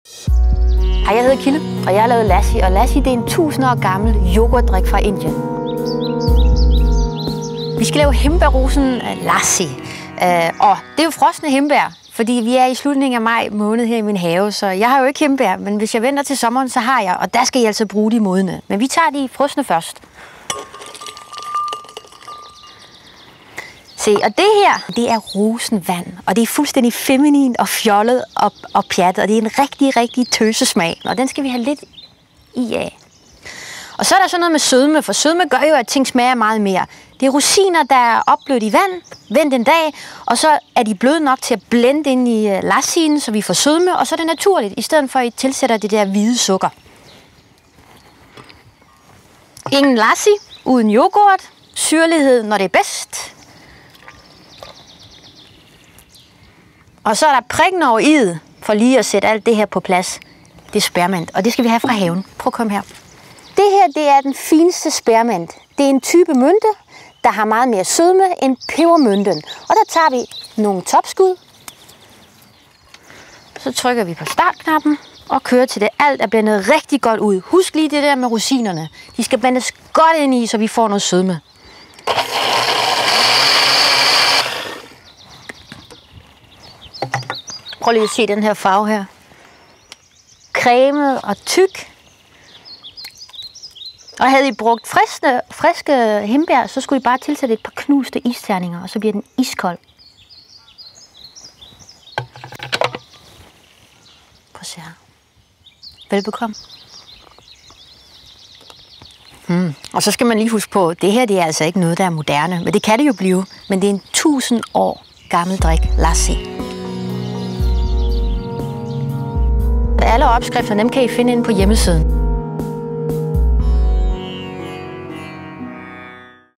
Hej, jeg hedder Kille, og jeg har lavet lassi. Og lassi, det er en 1000 år gammel yoghurtdrik fra Indien. Vi skal lave hindbærrosen lassi. Og det er jo frosne hindbær, fordi vi er i slutningen af maj måned her i min have, så jeg har jo ikke hindbær, men hvis jeg venter til sommeren, så har jeg, og der skal jeg altså bruge de modne. Men vi tager de frosne først. Se, og det her, det er rosenvand, og det er fuldstændig feminin og fjollet og pjattet, og det er en rigtig, rigtig tøsesmag, og den skal vi have lidt i af. Og så er der sådan noget med sødme, for sødme gør jo, at ting smager meget mere. Det er rosiner, der er opblødt i vand, vendt en dag, og så er de bløde nok til at blende ind i lassien, så vi får sødme, og så er det naturligt, i stedet for at I tilsætter det der hvide sukker. Ingen lassi uden yoghurt, syrlighed, når det er bedst. Og så er der prikken over i'et, for lige at sætte alt det her på plads. Det er spearmint, og det skal vi have fra haven. Prøv at komme her. Det her, det er den fineste spearmint. Det er en type mynte, der har meget mere sødme end pebermynten. Og der tager vi nogle topskud. Så trykker vi på startknappen og kører til det alt er blendet rigtig godt ud. Husk lige det der med rosinerne. De skal blendes godt ind i, så vi får noget sødme. Prøv lige at se den her farve her. Cremet og tyk. Og havde I brugt friske hindbær, så skulle I bare tilsætte et par knuste isterninger, og så bliver den iskold. Prøv at se her. Velbekomme. Og så skal man lige huske på, at det her det er altså ikke noget, der er moderne. Men det kan det jo blive. Men det er en 1000 år gammel drik, lassi. Alle opskrifter, dem kan I finde inde på hjemmesiden.